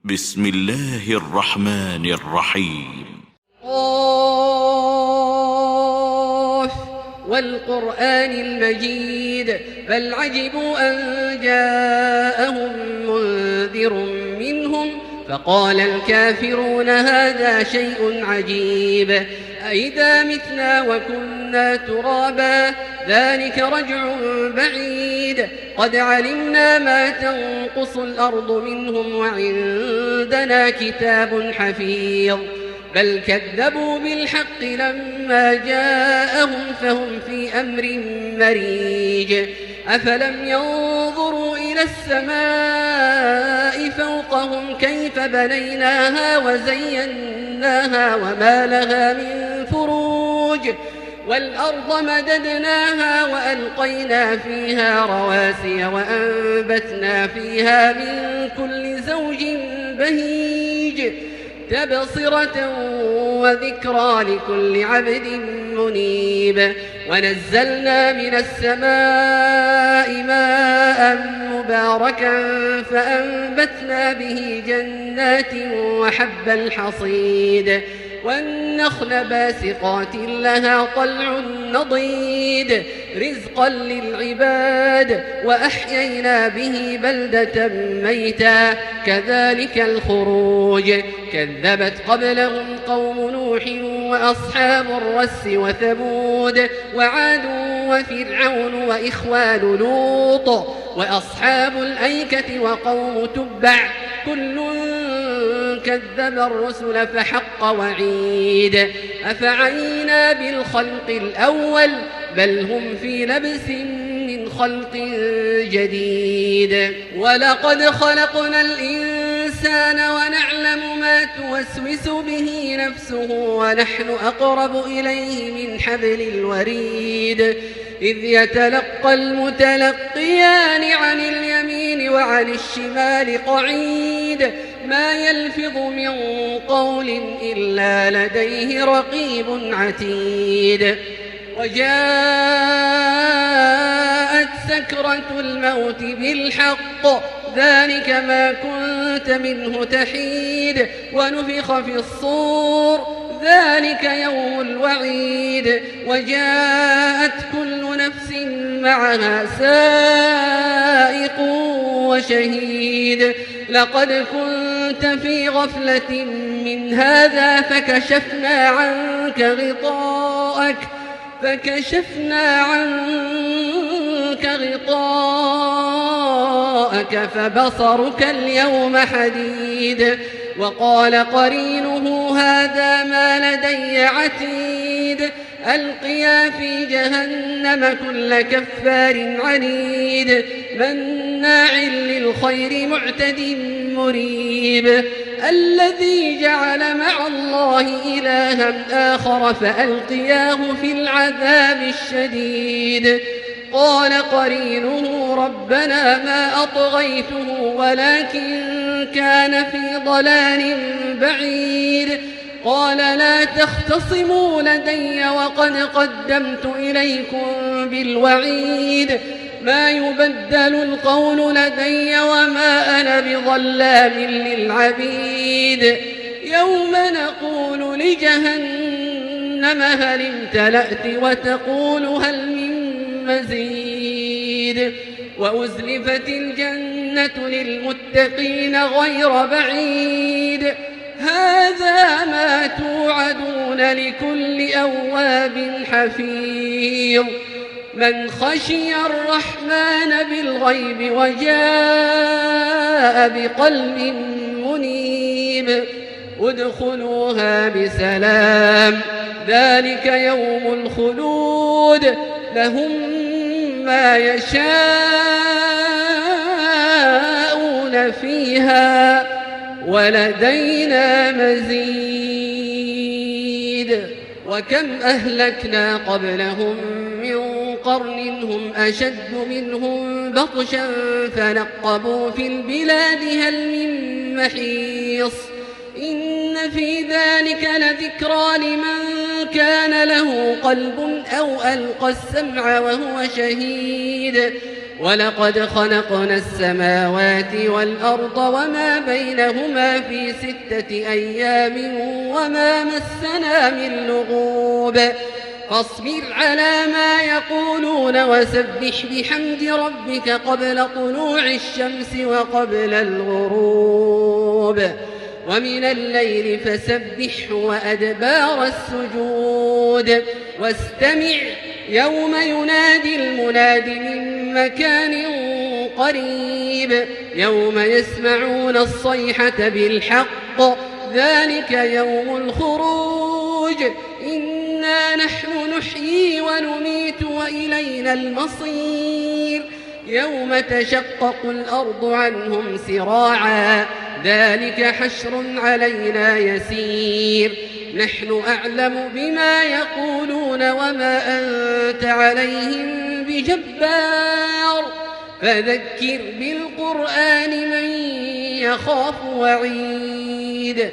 بسم الله الرحمن الرحيم. قاف والقرآن المجيد بل عجبوا أن جاءهم منذر منهم فقال الكافرون هذا شيء عجيب أئذا متنا وكنا ترابا ذلك رجع بعيد قد علمنا ما تنقص الأرض منهم وعندنا كتاب حفيظ بل كذبوا بالحق لما جاءهم فهم في أمر مريج أفلم ينظروا إلى السماء فوقهم كيف بنيناها وزيناها وما لها من فروج والأرض مددناها وألقينا فيها رواسي وأنبتنا فيها من كل زوج بهيج تبصرة وذكرى لكل عبد منيب ونزلنا من السماء ماء مباركا فأنبتنا به جنات وحب الحصيد والنخل باسقات لها طلع نضيد رزقا للعباد وأحيينا به بلدة ميتا كذلك الخروج كذبت قبلهم قوم نوح وأصحاب الرس وثمود وعاد وفرعون وإخوان لوط وأصحاب الأيكة وقوم تبع كل كذب الرسل فحق وعيد أفعينا بالخلق الأول بل هم في لبس من خلق جديد ولقد خلقنا الإنسان ونعلم ما توسوس به نفسه ونحن أقرب إليه من حبل الوريد إذ يتلقى المتلقيان عن اليمين وعن الشمال قعيد ما يلفظ من قول إلا لديه رقيب عتيد وجاءت سكرة الموت بالحق ذلك ما كنت منه تحيد ونفخ في الصور ذلك يوم الوعيد وجاءت كل نفس معها سائق وشهيد لقد كنت في غفلة من هذا فكشفنا عنك غطاءك فبصرك اليوم حديد وقال قرينه هذا ما لدي عتيد ألقيا في جهنم كل كفار عنيد مناع للخير معتد مريب الذي جعل مع الله إلها آخر فألقياه في العذاب الشديد قال قرينه ربنا ما أطغيته ولكن كان في ضلال بعيد قال لا تختصموا لدي وقد قدمت إليكم بالوعيد ما يبدل القول لدي وما أنا بظلام للعبيد يوم نقول لجهنم هل امتلأت وتقول هل من مزيد وأزلفت الجنة للمتقين غير بعيد هذا ما توعدون لكل أواب حفيظ من خشي الرحمن بالغيب وجاء بقلب منيب ادخلوها بسلام ذلك يوم الخلود لهم ما يشاءون فيها ولدينا مزيد وكم أهلكنا قبلهم من قرن هم أشد منهم بطشا فنقبوا في البلاد هل من محيص إن في ذلك لذكرى لمن كان له قلب أو ألقى السمع وهو شهيد ولقد خلقنا السماوات والأرض وما بينهما في 6 أيام وما مسنا من لغوب فاصبر على ما يقولون وسبح بحمد ربك قبل طلوع الشمس وقبل الغروب ومن الليل فسبحه وأدبار السجود واستمع يوم ينادي المناد من مكان قريب يوم يسمعون الصيحة بالحق ذلك يوم الخروج إنا نحن نحيي ونميت وإلينا المصير يوم تشقق الأرض عنهم سراعا ذلك حشر علينا يسير نحن أعلم بما يقولون وما أنت عليهم بجبار فذكر بالقرآن من يخاف وعيد